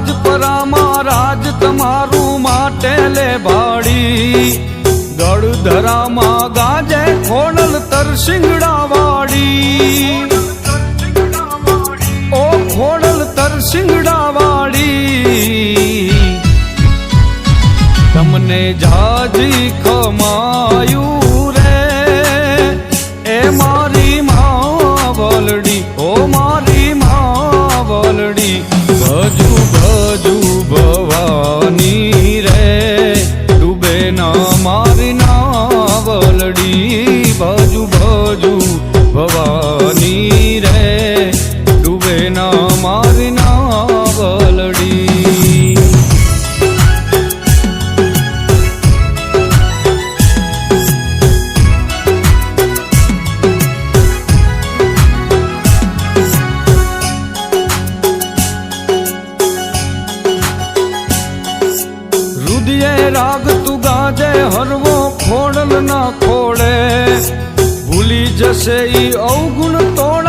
રાજપરામાં રાજ તમારું માટે લે ભાડી ગળધરામાં ગાજે ખોડલ તરસિંગડા વાડી ઓ ખોડલ તરસિંગડા વાડી તમને જાજી ખમાયું રે એ મારી માવલડી ઓ મારી માવલડી ભજુ ભજુ ભવાની રે ડૂબે ના મારી નાવલડી ભજુ ભજુ ભવાની રે ડૂબે ના મારી નાવલડી રાગ તું ગાજે હરવો ખોડલ ના ખોડે ભૂલી જશે ઈ અવગુણ તોડ